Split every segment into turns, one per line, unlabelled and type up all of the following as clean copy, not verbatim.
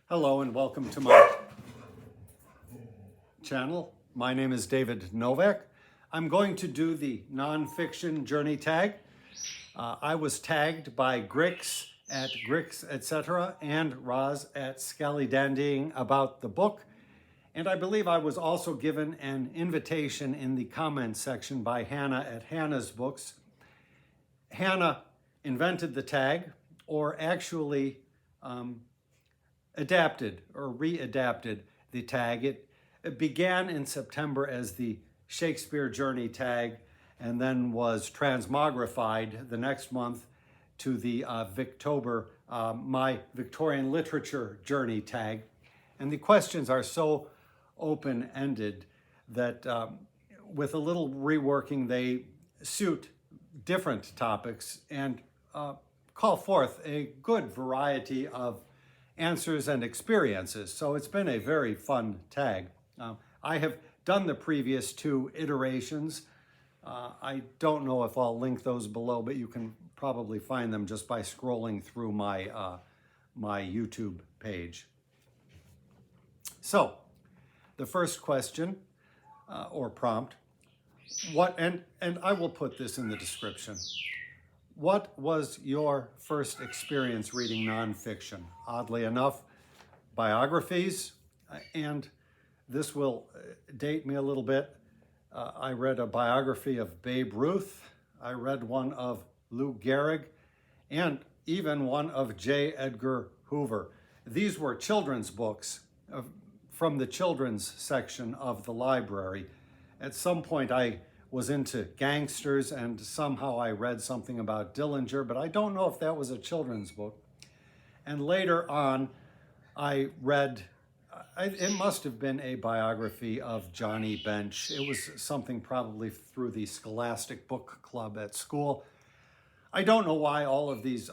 Hello and welcome to my channel. My name is David Novak. I'm going to do the Nonfiction Journey Tag. I was tagged by Grix at Grix etc. and Roz at Scallydandying about the book. And I believe I was also given an invitation in the comments section by Hannah at Hannah's Books. Hannah invented the tag, or actually adapted or readapted the tag. It began in September as the Shakespeare Journey Tag and then was transmogrified the next month to the Victober, my Victorian Literature Journey Tag. And the questions are so open-ended that with a little reworking, they suit different topics and call forth a good variety of answers and experiences. So it's been a very fun tag. I have done the previous two iterations. I don't know if I'll link those below, but you can probably find them just by scrolling through my my YouTube page. So the first question or prompt, and I will put this in the description. What was your first experience reading nonfiction? Oddly enough, biographies, and this will date me a little bit. I read a biography of Babe Ruth. I read one of Lou Gehrig, and even one of J. Edgar Hoover. These were children's books from the children's section of the library. At some point, I was into gangsters, and somehow I read something about Dillinger, but I don't know if that was a children's book. And later on, I read, it must have been a biography of Johnny Bench. It was something probably through the Scholastic Book Club at school. I don't know why all of these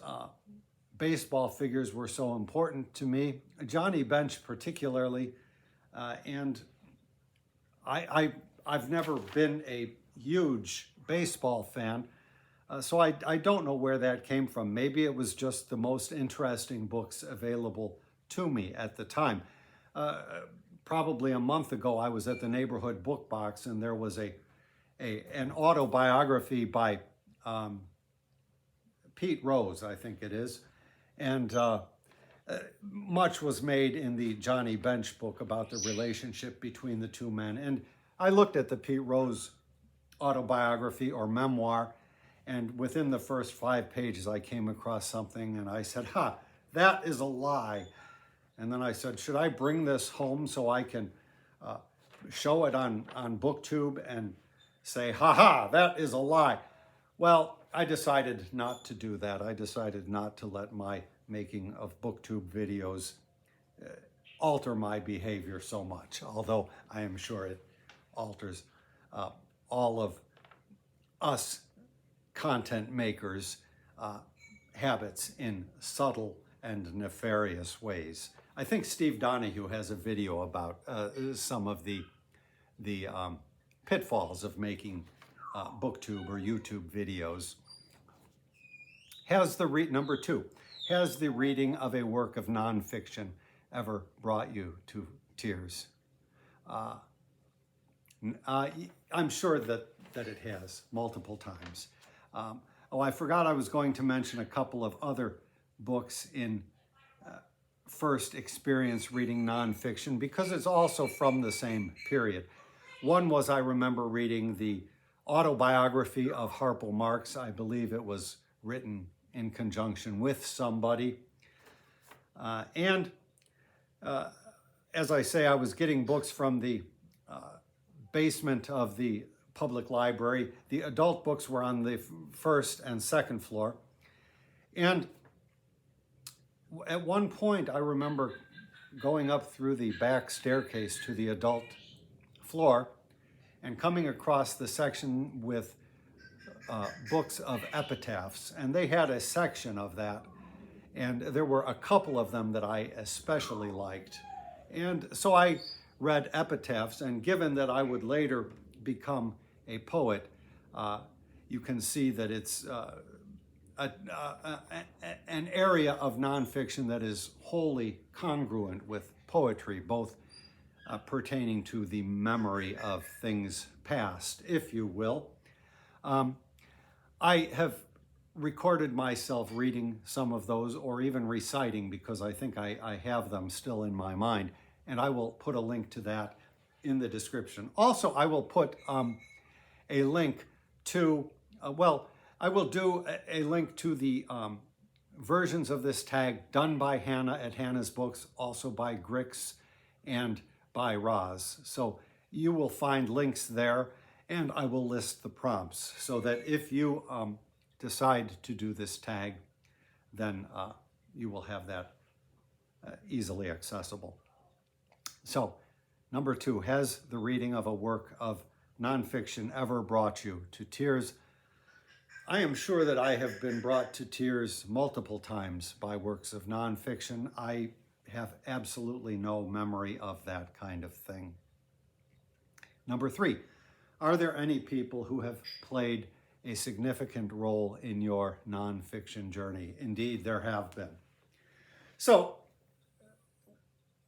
baseball figures were so important to me, Johnny Bench particularly, and I've never been a huge baseball fan, so I don't know where that came from. Maybe it was just the most interesting books available to me at the time. Probably a month ago, I was at the neighborhood book box, and there was an autobiography by Pete Rose, I think it is, and much was made in the Johnny Bench book about the relationship between the two men. And I looked at the Pete Rose autobiography or memoir, and within the first 5 pages I came across something and I said, that is a lie. And then I said, should I bring this home so I can show it on Booktube and say, that is a lie? Well, I decided not to do that. I decided not to let my making of Booktube videos alter my behavior so much, although I am sure it alters all of us content makers' habits in subtle and nefarious ways. I think Steve Donahue has a video about some of the pitfalls of making Booktube or YouTube videos. Number 2, has the reading of a work of nonfiction ever brought you to tears? I'm sure that it has multiple times. I forgot I was going to mention a couple of other books in first experience reading nonfiction, because it's also from the same period. One was, I remember reading the autobiography of Harpo Marx. I believe it was written in conjunction with somebody. As I say, I was getting books from the basement of the public library. The adult books were on the first and second floor. And at one point, I remember going up through the back staircase to the adult floor and coming across the section with books of epitaphs. And they had a section of that. And there were a couple of them that I especially liked. And so I read epitaphs, and given that I would later become a poet, you can see that it's an area of nonfiction that is wholly congruent with poetry, both pertaining to the memory of things past, if you will. I have recorded myself reading some of those, or even reciting, because I think I have them still in my mind, and I will put a link to that in the description. Also, I will put a link to, I will do a link to the versions of this tag done by Hannah at Hannah's Books, also by Grix and by Roz. So you will find links there, and I will list the prompts so that if you decide to do this tag, then you will have that easily accessible. So, number 2, has the reading of a work of nonfiction ever brought you to tears? I am sure that I have been brought to tears multiple times by works of nonfiction. I have absolutely no memory of that kind of thing. Number 3, are there any people who have played a significant role in your nonfiction journey? Indeed, there have been. So,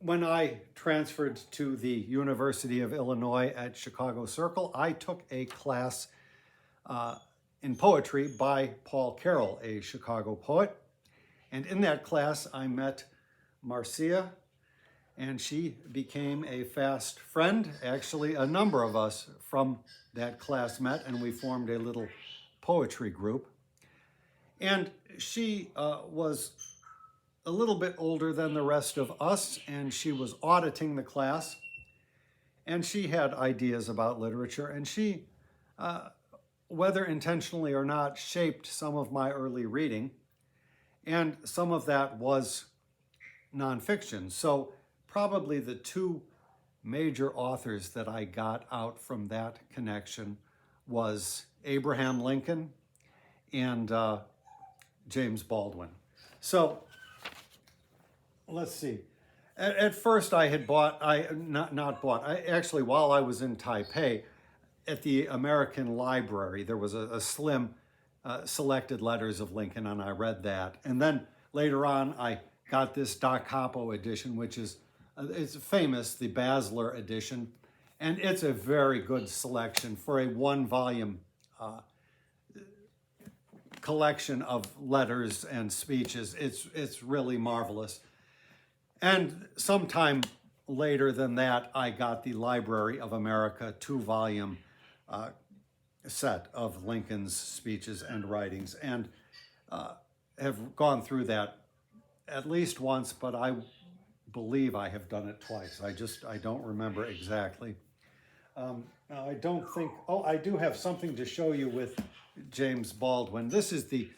when I transferred to the University of Illinois at Chicago Circle, I took a class in poetry by Paul Carroll, a Chicago poet. And in that class, I met Marcia, and she became a fast friend. Actually, a number of us from that class met, and we formed a little poetry group. And she was a little bit older than the rest of us, and she was auditing the class, and she had ideas about literature, and she, whether intentionally or not, shaped some of my early reading, and some of that was nonfiction. So probably the 2 major authors that I got out from that connection was Abraham Lincoln and James Baldwin. So let's see. At first I had bought, actually while I was in Taipei, at the American Library, there was a slim selected letters of Lincoln, and I read that. And then later on, I got this Da Capo edition, which is it's famous, the Basler edition, and it's a very good selection for a 1-volume collection of letters and speeches. It's really marvelous. And sometime later than that, I got the Library of America 2-volume set of Lincoln's speeches and writings, and have gone through that at least once, but I believe I have done it twice. I don't remember exactly. I don't think, I do have something to show you with James Baldwin. This is the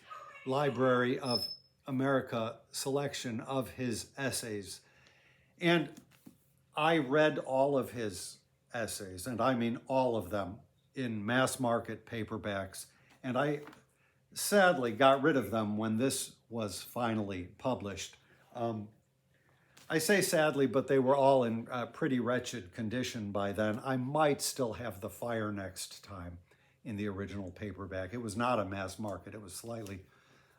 Library of America selection of his essays. And I read all of his essays, and I mean all of them, in mass market paperbacks. And I sadly got rid of them when this was finally published. I say sadly, but they were all in pretty wretched condition by then. I might still have The Fire Next Time in the original paperback. It was not a mass market. It was slightly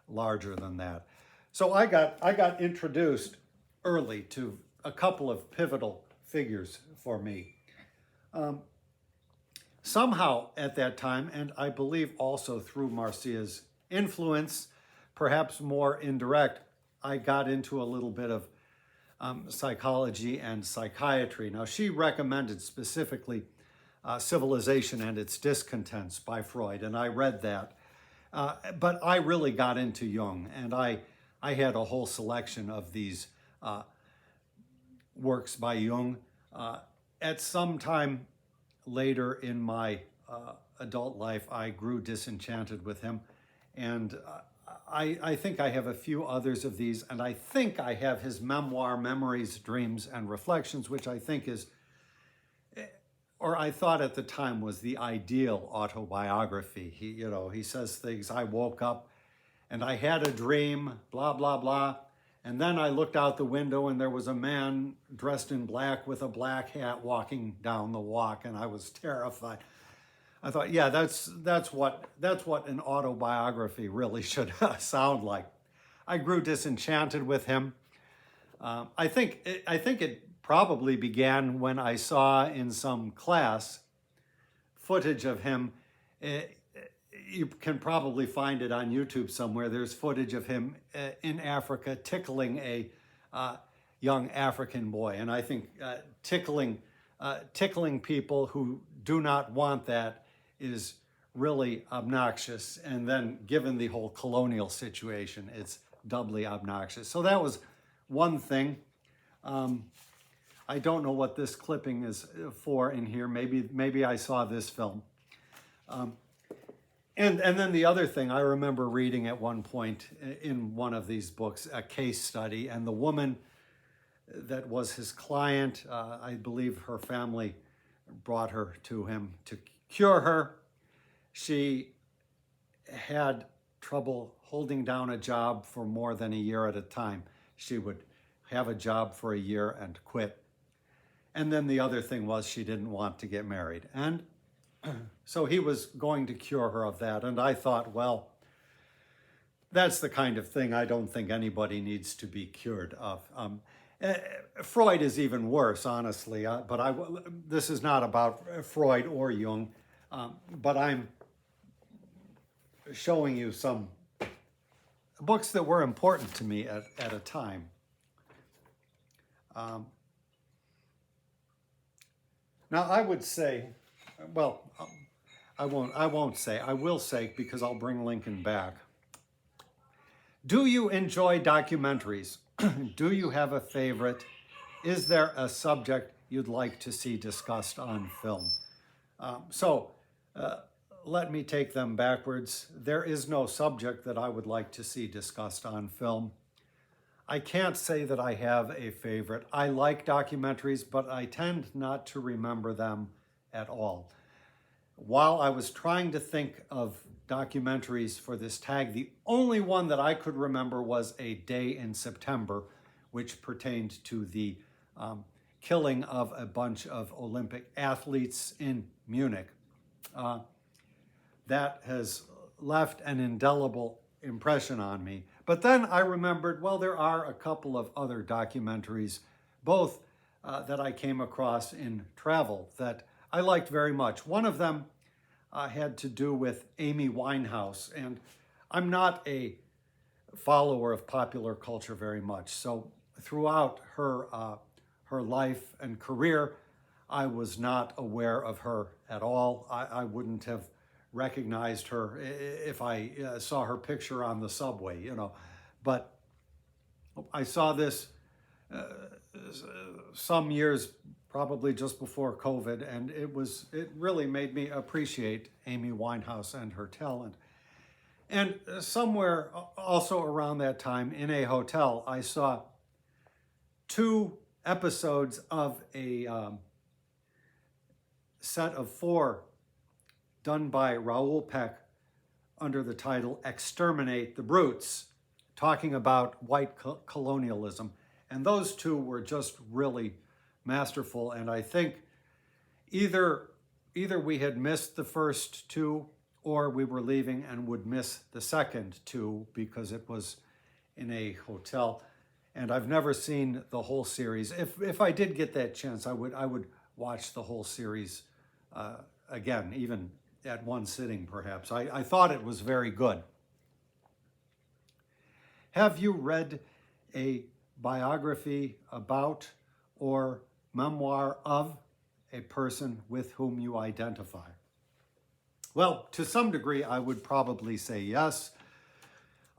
larger than that. So I got introduced early to a couple of pivotal figures for me. Somehow at that time, and I believe also through Marcia's influence, perhaps more indirect, I got into a little bit of psychology and psychiatry. Now, she recommended specifically Civilization and Its Discontents by Freud, and I read that. But I really got into Jung, and I had a whole selection of these works by Jung. At some time later in my adult life, I grew disenchanted with him, and I think I have a few others of these, and I think I have his memoir, Memories, Dreams, and Reflections, which I think is, or I thought at the time was the ideal autobiography. He says things, I woke up and I had a dream, blah, blah, blah. And then I looked out the window and there was a man dressed in black with a black hat walking down the walk, and I was terrified. I thought, yeah, that's what an autobiography really should sound like. I grew disenchanted with him. I think it probably began when I saw in some class footage of him. You can probably find it on YouTube somewhere. There's footage of him in Africa tickling a young African boy, and I think tickling people who do not want that is really obnoxious. And then, given the whole colonial situation, it's doubly obnoxious. So that was one thing. I don't know what this clipping is for in here. Maybe I saw this film. And then the other thing, I remember reading at one point in one of these books, a case study, and the woman that was his client, I believe her family brought her to him to cure her. She had trouble holding down a job for more than a year at a time. She would have a job for a year and quit. And then the other thing was she didn't want to get married. And so he was going to cure her of that. And I thought, well, that's the kind of thing I don't think anybody needs to be cured of. Freud is even worse, honestly. But this is not about Freud or Jung. But I'm showing you some books that were important to me at a time. Now, I would say, well, I will say, because I'll bring Lincoln back. Do you enjoy documentaries? Do you have a favorite? Is there a subject you'd like to see discussed on film? Let me take them backwards. There is no subject that I would like to see discussed on film. I can't say that I have a favorite. I like documentaries, but I tend not to remember them at all. While I was trying to think of documentaries for this tag, the only one that I could remember was A Day in September, which pertained to the killing of a bunch of Olympic athletes in Munich. That has left an indelible impression on me. But then I remembered, well, there are a couple of other documentaries, both that I came across in travel that I liked very much. One of them had to do with Amy Winehouse, and I'm not a follower of popular culture very much. So throughout her life and career, I was not aware of her at all. I wouldn't have recognized her if I saw her picture on the subway, you know. But I saw this some years, probably just before COVID, and it really made me appreciate Amy Winehouse and her talent. And somewhere also around that time in a hotel, I saw 2 episodes of a set of 4 done by Raoul Peck under the title Exterminate the Brutes, talking about white colonialism. And those 2 were just really masterful. And I think either we had missed the first 2 or we were leaving and would miss the second 2 because it was in a hotel. And I've never seen the whole series. If I did get that chance, I would watch the whole series again, even at one sitting, perhaps. I thought it was very good. Have you read a biography about or memoir of a person with whom you identify? Well, to some degree, I would probably say yes.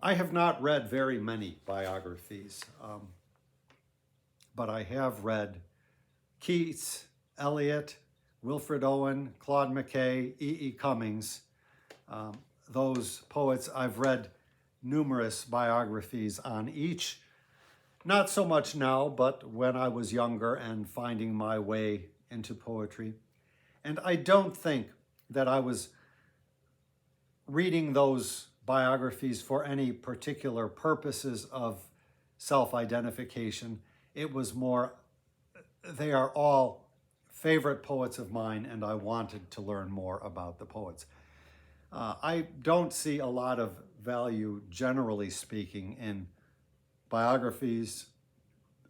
I have not read very many biographies, but I have read Keats, Eliot, Wilfred Owen, Claude McKay, E.E. Cummings. Those poets, I've read numerous biographies on each. Not so much now, but when I was younger and finding my way into poetry. And I don't think that I was reading those biographies for any particular purposes of self-identification. It was more, they are all favorite poets of mine, and I wanted to learn more about the poets. I don't see a lot of value, generally speaking, in biographies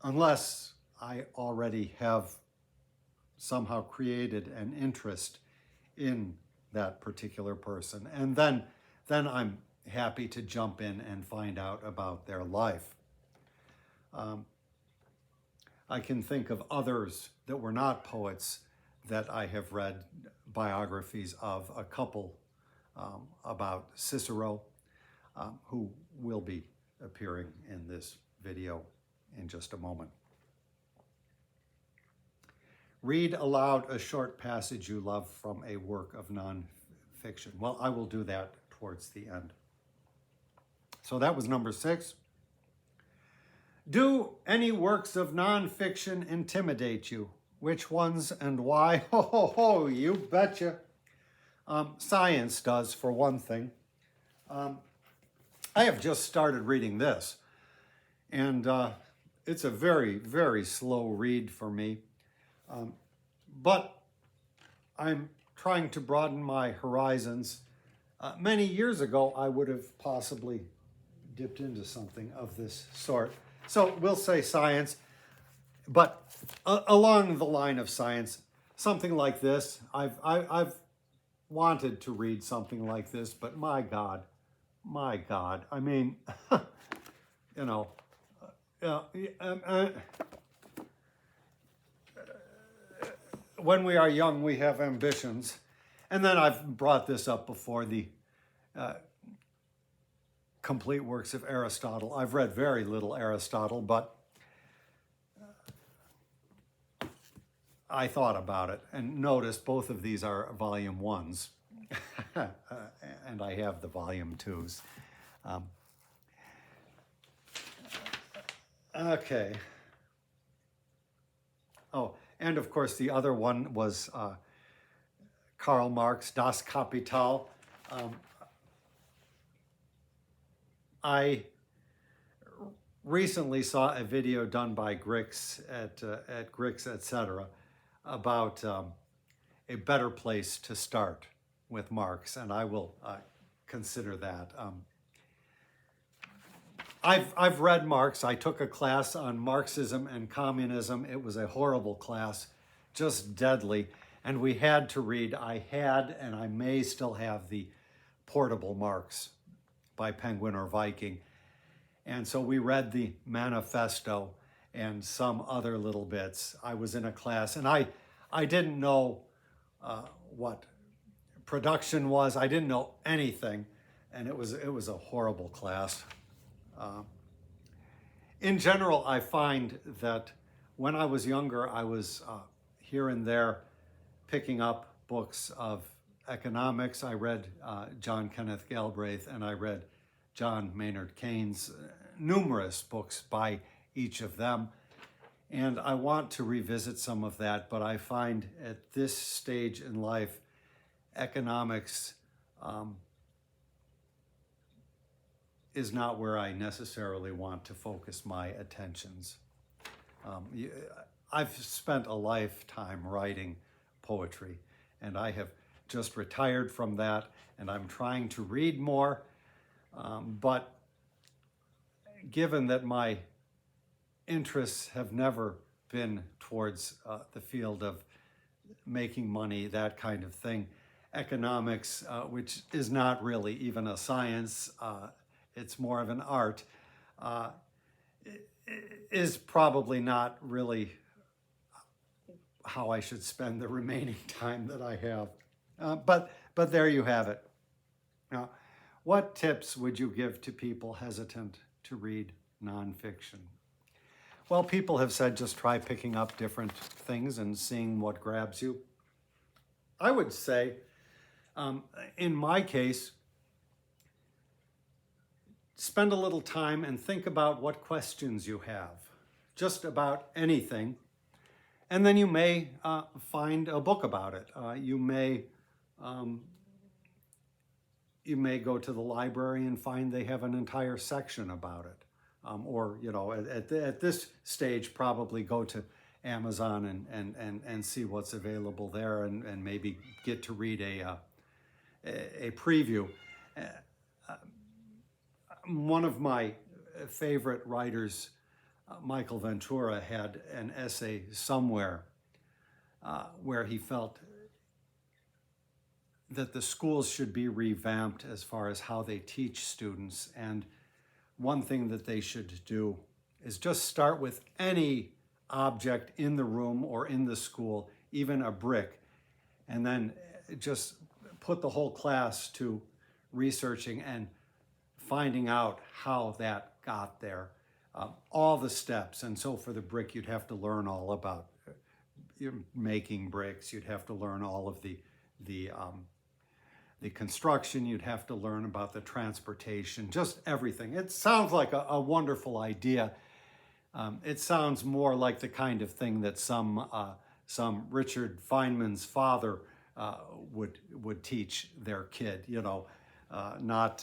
unless I already have somehow created an interest in that particular person. And then I'm happy to jump in and find out about their life. I can think of others that were not poets that I have read biographies of, a couple about Cicero, who will be appearing in this video in just a moment. Read aloud a short passage you love from a work of nonfiction. Well, I will do that towards the end. So that was number 6. Do any works of nonfiction intimidate you? Which ones and why? Ho, ho, ho, you betcha. Science does, for one thing. I have just started reading this, and it's a very, very slow read for me. But I'm trying to broaden my horizons. Many years ago, I would have possibly dipped into something of this sort. So we'll say science, but along the line of science, something like this. I've wanted to read something like this, but my God, I mean, you know, when we are young, we have ambitions. And then I've brought this up before, the complete works of Aristotle. I've read very little Aristotle, but I thought about it and noticed both of these are volume 1s, and I have the volume 2s. Okay. Oh, and of course the other one was Karl Marx, Das Kapital. I recently saw a video done by Grix at Grix, etc., about a better place to start with Marx, and I will consider that. I've read Marx. I took a class on Marxism and communism. It was a horrible class, just deadly, and we had to read. I had, and I may still have, the portable Marx by Penguin or Viking. And so we read the manifesto and some other little bits. I was in a class, and I didn't know what production was. I didn't know anything, and it was a horrible class. In general, I find that when I was younger, I was here and there picking up books of economics. I read John Kenneth Galbraith, and I read John Maynard Keynes, numerous books by each of them. And I want to revisit some of that, but I find at this stage in life, economics is not where I necessarily want to focus my attentions. I've spent a lifetime writing poetry, and I have just retired from that, and I'm trying to read more, but given that my interests have never been towards the field of making money, that kind of thing, economics, which is not really even a science, it's more of an art, is probably not really how I should spend the remaining time that I have. But there you have it. Now, what tips would you give to people hesitant to read nonfiction? Well, people have said just try picking up different things and seeing what grabs you. I would say, in my case, spend a little time and think about what questions you have, just about anything, and then you may find a book about it. You may go to the library and find they have an entire section about it. Or, you know, at this stage, probably go to Amazon and see what's available there, and maybe get to read a preview. One of my favorite writers, Michael Ventura, had an essay somewhere where he felt that the schools should be revamped as far as how they teach students. And one thing that they should do is just start with any object in the room or in the school, even a brick, and then just put the whole class to researching and finding out how that got there, all the steps. And so for the brick, you'd have to learn all about making bricks. You'd have to learn all of the construction. You'd have to learn about the transportation, just everything. It sounds like a wonderful idea. It sounds more like the kind of thing that some Richard Feynman's father would teach their kid, not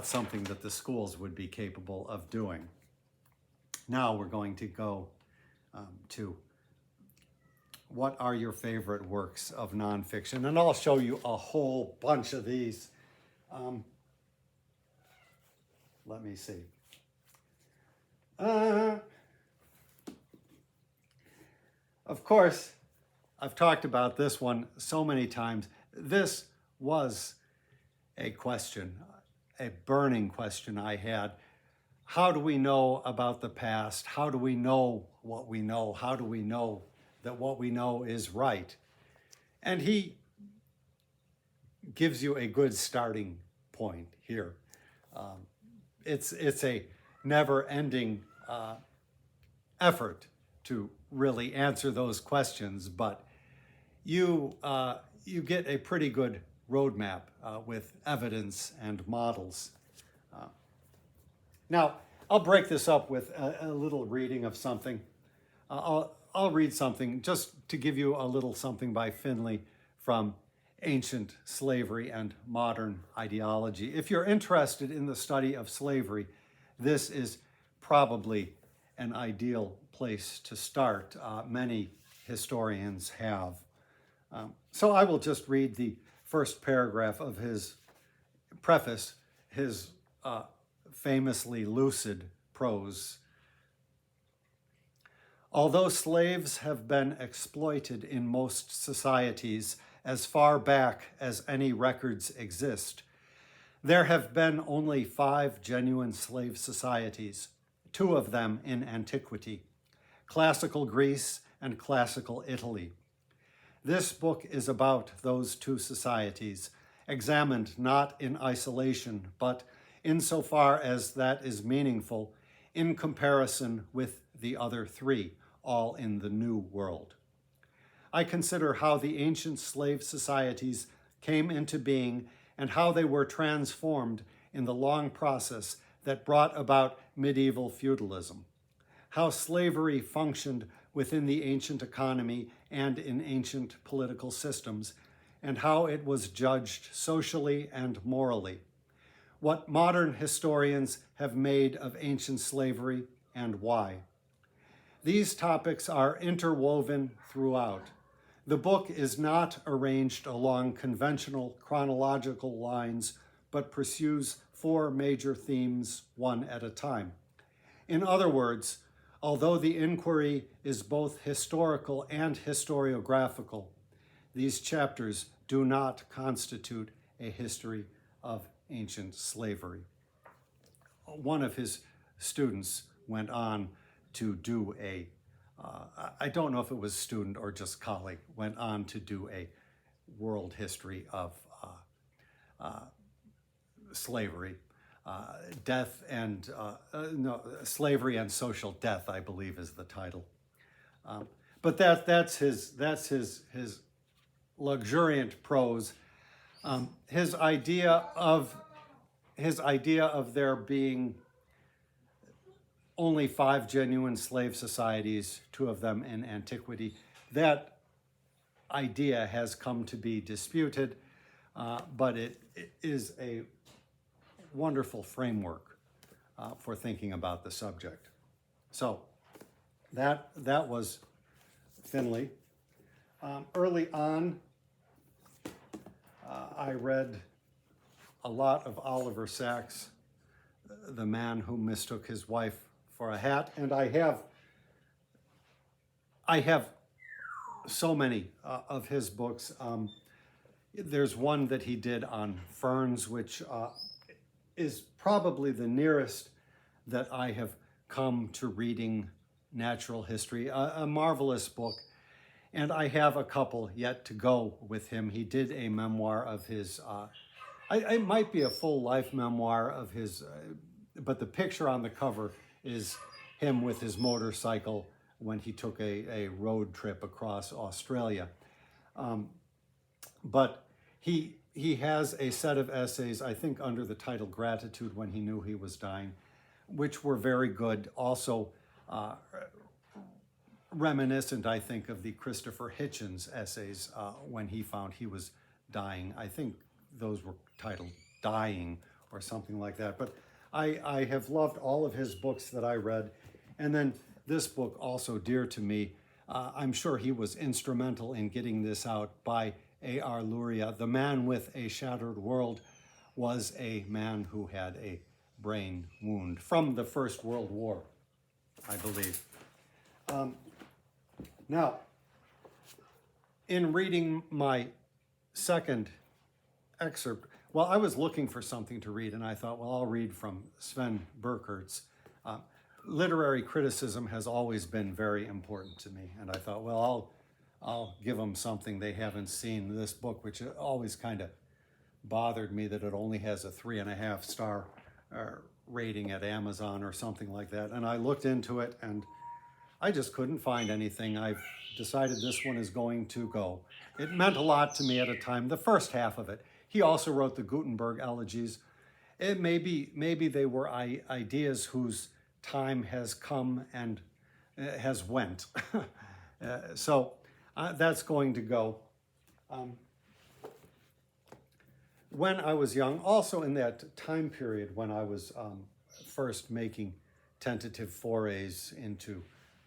something that the schools would be capable of doing. Now we're going to go to what are your favorite works of nonfiction, and I'll show you a whole bunch of these. Let me see. Of course, I've talked about this one so many times. This was a question, a burning question I had. How do we know about the past? How do we know what we know? How do we know that what we know is right? And he gives you a good starting point here. It's a never-ending effort to really answer those questions, but you get a pretty good roadmap with evidence and models. Now, I'll break this up with a little reading of something. I'll read something just to give you a little something by Finley from Ancient Slavery and Modern Ideology. If you're interested in the study of slavery, this is probably an ideal place to start. Many historians have. So I will just read the first paragraph of his preface, his famously lucid prose. Although slaves have been exploited in most societies as far back as any records exist, there have been only 5 genuine slave societies, 2 of them in antiquity, classical Greece and classical Italy. This book is about those 2 societies, examined not in isolation, but insofar as that is meaningful, in comparison with the other 3, all in the New World. I consider how the ancient slave societies came into being and how they were transformed in the long process that brought about medieval feudalism, how slavery functioned within the ancient economy and in ancient political systems, and how it was judged socially and morally, what modern historians have made of ancient slavery and why. These topics are interwoven throughout. The book is not arranged along conventional chronological lines, but pursues 4 major themes, one at a time. In other words, although the inquiry is both historical and historiographical, these chapters do not constitute a history of ancient slavery. One of his students went on to do I don't know if it was student or just colleague, went on to do a world history of slavery, slavery and social death, I believe is the title. But that's his luxuriant prose. His idea of there being only 5 genuine slave societies, 2 of them in antiquity, that idea has come to be disputed, but it is a wonderful framework for thinking about the subject. So, that was Finley. Early on, I read a lot of Oliver Sacks, The Man Who Mistook His Wife for a Hat, and I have so many of his books. There's one that he did on ferns, which is probably the nearest that I have come to reading natural history. A marvelous book. And I have a couple yet to go with him. He did a memoir of his, it might be a full life memoir of his, but the picture on the cover is him with his motorcycle when he took a road trip across Australia. But he has a set of essays, I think under the title Gratitude When He Knew He Was Dying, which were very good. Also reminiscent, I think, of the Christopher Hitchens essays when he found he was dying. I think those were titled Dying or something like that. But I have loved all of his books that I read. And then this book, also dear to me, I'm sure he was instrumental in getting this out, by A.R. Luria. The Man with a Shattered World was a man who had a brain wound from the First World War, I believe. Now, in reading my second excerpt, well, I was looking for something to read, and I thought, well, I'll read from Sven Burkert's. Literary criticism has always been very important to me, and I thought, well, I'll give them something they haven't seen. This book, which always kind of bothered me that it only has a 3.5 star rating at Amazon or something like that. And I looked into it, and I just couldn't find anything. I've decided this one is going to go. It meant a lot to me at a time, the first half of it. He also wrote the Gutenberg elegies. It maybe they were ideas whose time has come and has went. So that's going to go. When I was young, also in that time period when I was first making tentative forays into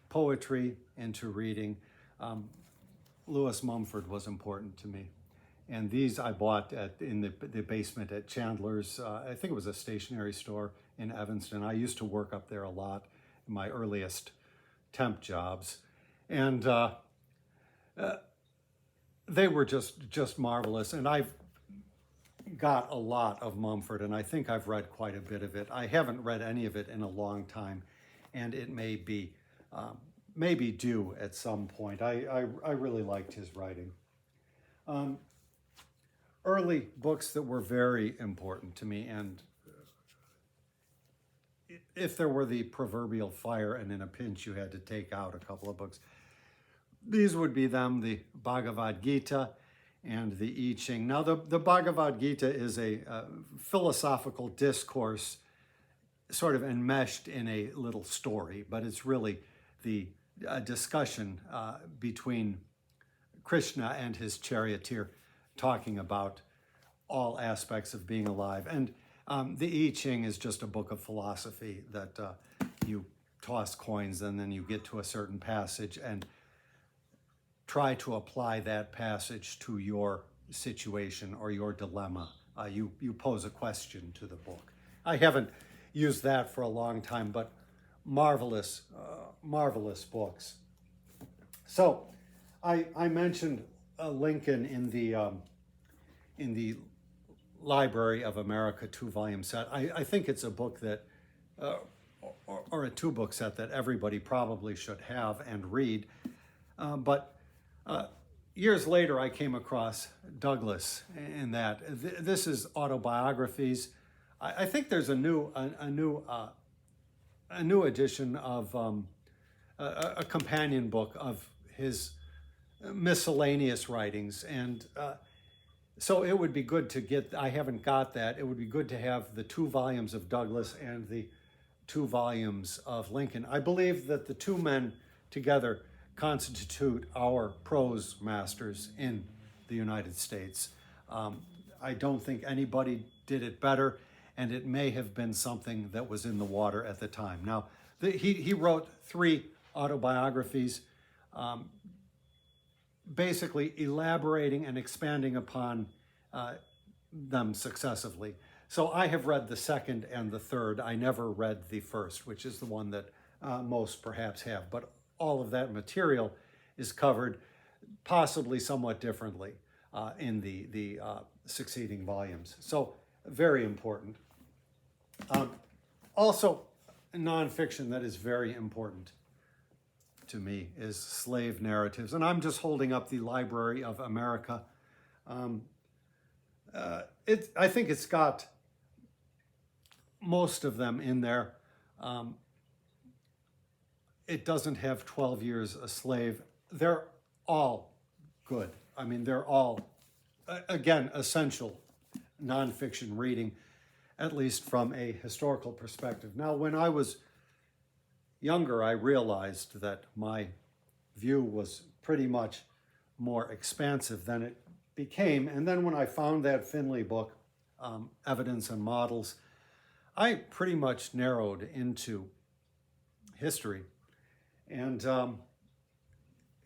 poetry, into reading, Lewis Mumford was important to me. And these I bought in the basement at Chandler's. I think it was a stationery store in Evanston. I used to work up there a lot in my earliest temp jobs. And they were just marvelous. And I've got a lot of Mumford, and I think I've read quite a bit of it. I haven't read any of it in a long time, and it may be due at some point. I really liked his writing. Early books that were very important to me, and if there were the proverbial fire and in a pinch you had to take out a couple of books, these would be them, the Bhagavad Gita and the I Ching. Now, the Bhagavad Gita is a philosophical discourse sort of enmeshed in a little story, but it's really the discussion between Krishna and his charioteer, talking about all aspects of being alive. And the I Ching is just a book of philosophy that you toss coins and then you get to a certain passage and try to apply that passage to your situation or your dilemma. You pose a question to the book. I haven't used that for a long time, but marvelous books. So I mentioned Lincoln in the Library of America 2-volume set. I think it's a book that, or a 2-book set that everybody probably should have and read. But years later, I came across Douglas in that. This is autobiographies. I think there's a new edition of a companion book of his miscellaneous writings, and so it would be good to get, I haven't got that, it would be good to have the 2 volumes of Douglas and the 2 volumes of Lincoln. I believe that the 2 men together constitute our prose masters in the United States. I don't think anybody did it better, and it may have been something that was in the water at the time. Now, he wrote 3 autobiographies, basically elaborating and expanding upon them successively. So I have read the second and the third. I never read the first, which is the one that most perhaps have. But all of that material is covered possibly somewhat differently in the succeeding volumes. So very important. Also, nonfiction that is very important to me is slave narratives. And I'm just holding up the Library of America. I think it's got most of them in there. It doesn't have 12 Years a Slave. They're all good. I mean, they're all, again, essential nonfiction reading, at least from a historical perspective. Now, when I was younger, I realized that my view was pretty much more expansive than it became. And then when I found that Finley book, Evidence and Models, I pretty much narrowed into history. And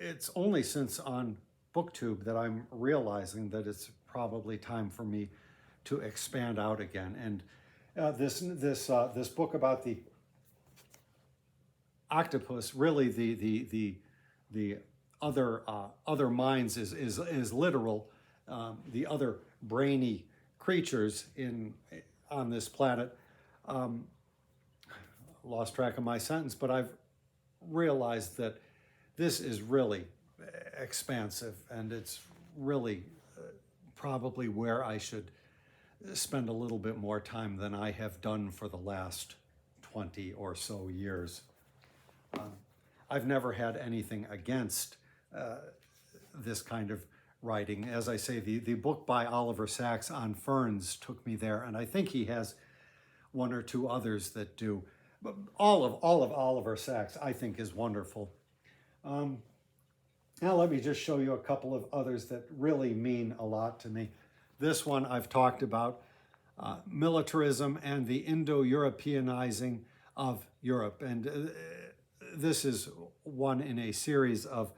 it's only since on Booktube that I'm realizing that it's probably time for me to expand out again. And this book about the octopus, really the other minds is literal. The other brainy creatures on this planet. Lost track of my sentence, but I've realized that this is really expansive, and it's really probably where I should spend a little bit more time than I have done for the last 20 or so years. I've never had anything against this kind of writing. As I say, the book by Oliver Sacks on ferns took me there, and I think he has one or two others that do. But all of Oliver Sacks, I think, is wonderful. Now let me just show you a couple of others that really mean a lot to me. This one I've talked about, militarism and the Indo-Europeanizing of Europe. And this is one in a series of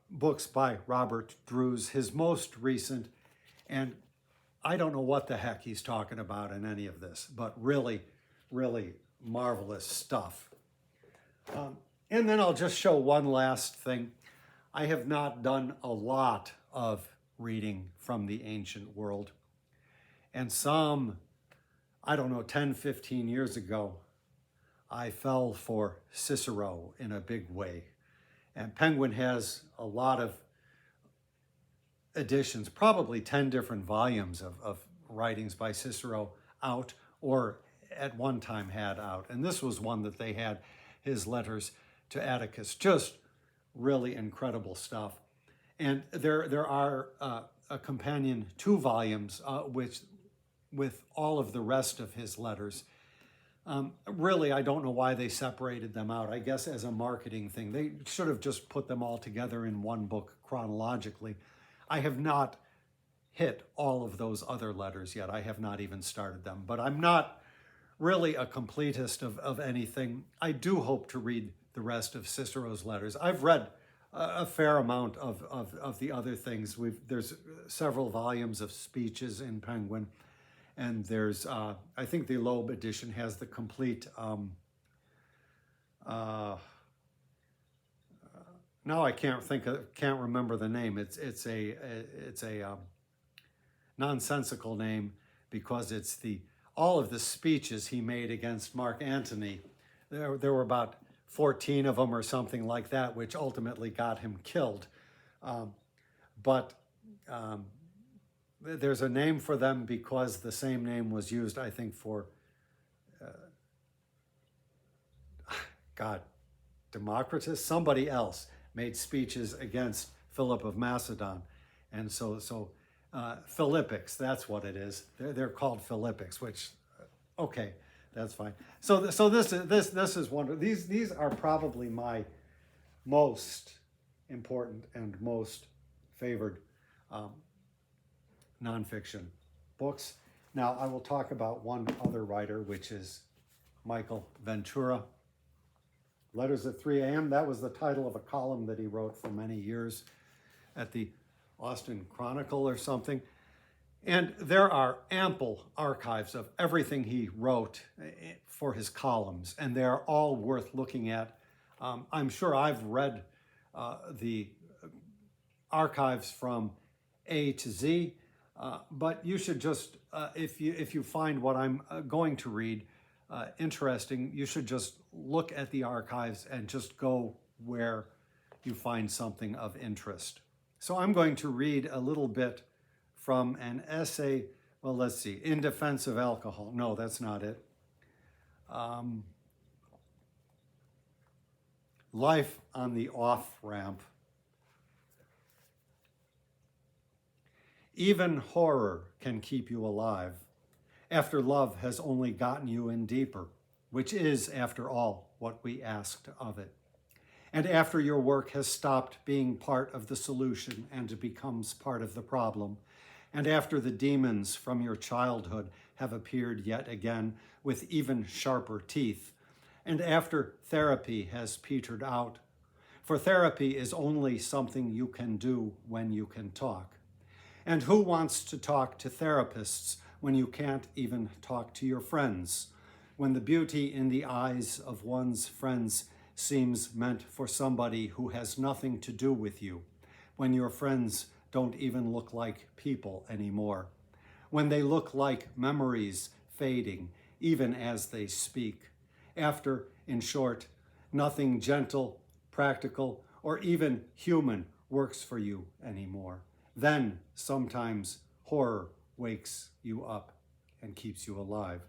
books by Robert Drews, his most recent. And I don't know what the heck he's talking about in any of this, but really, really marvelous stuff. And then I'll just show one last thing. I have not done a lot of reading from the ancient world. And some, I don't know, 10, 15 years ago, I fell for Cicero in a big way. And Penguin has a lot of editions, probably 10 different volumes of writings by Cicero out, or at one time had out. And this was one that they had, his letters to Atticus. Just really incredible stuff. And there are a companion 2 volumes which with all of the rest of his letters. Really, I don't know why they separated them out. I guess as a marketing thing. They should have just put them all together in one book chronologically. I have not hit all of those other letters yet. I have not even started them. But I'm not really a completist of anything. I do hope to read the rest of Cicero's letters. I've read a fair amount of the other things. There's several volumes of speeches in Penguin. And there's, I think the Loeb edition has the complete, now I can't remember the name. It's a nonsensical name because it's all of the speeches he made against Mark Antony. There were about 14 of them or something like that, which ultimately got him killed. But there's a name for them because the same name was used, I think, for, Democritus, somebody else made speeches against Philip of Macedon. And so Philippics, that's what it is. They're called Philippics, which, okay, that's fine. So this is wonderful. These are probably my most important and most favored nonfiction books. Now I will talk about one other writer, which is Michael Ventura. Letters at 3 a.m., that was the title of a column that he wrote for many years at the Austin Chronicle or something. And there are ample archives of everything he wrote for his columns, and they're all worth looking at. I'm sure I've read the archives from A to Z, but you should just, if you find what I'm going to read interesting, you should just look at the archives and just go where you find something of interest. So I'm going to read a little bit from an essay, well, let's see, In Defense of Alcohol. No, that's not it. Life on the Off-Ramp. Even horror can keep you alive after love has only gotten you in deeper, which is, after all, what we asked of it. And after your work has stopped being part of the solution and becomes part of the problem, and after the demons from your childhood have appeared yet again with even sharper teeth, and after therapy has petered out, for therapy is only something you can do when you can talk. And who wants to talk to therapists when you can't even talk to your friends, when the beauty in the eyes of one's friends seems meant for somebody who has nothing to do with you, when your friends don't even look like people anymore, when they look like memories fading even as they speak, after, in short, nothing gentle, practical, or even human works for you anymore. Then, sometimes, horror wakes you up and keeps you alive.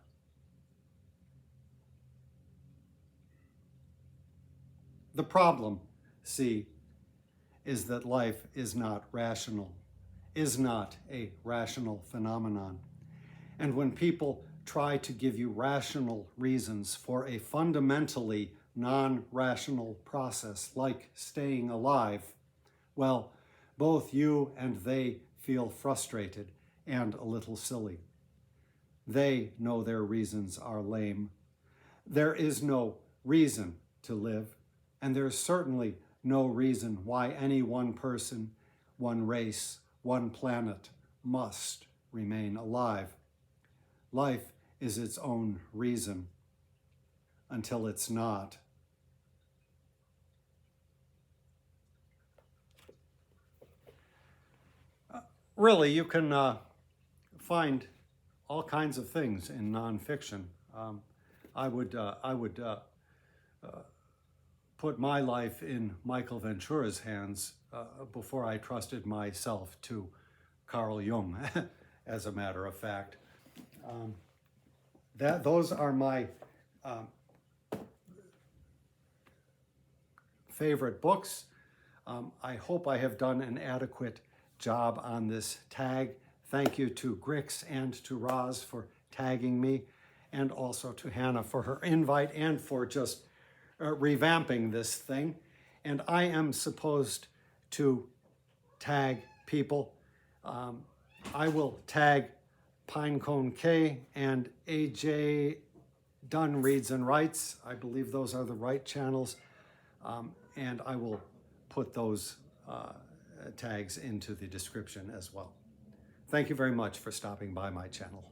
The problem, see, is that life is not rational, is not a rational phenomenon. And when people try to give you rational reasons for a fundamentally non-rational process like staying alive, well, both you and they feel frustrated and a little silly. They know their reasons are lame. There is no reason to live, and there's certainly no reason why any one person, one race, one planet must remain alive. Life is its own reason until it's not. Really, you can find all kinds of things in nonfiction. I would put my life in Michael Ventura's hands before I trusted myself to Carl Jung, as a matter of fact. Those are my favorite books. I hope I have done an adequate job on this tag. Thank you to Grix and to Roz for tagging me, and also to Hannah for her invite and for just revamping this thing. And I am supposed to tag people. I will tag Pinecone K and AJ Dunn Reads and Writes. I believe those are the right channels. And I will put those tags into the description as well. Thank you very much for stopping by my channel.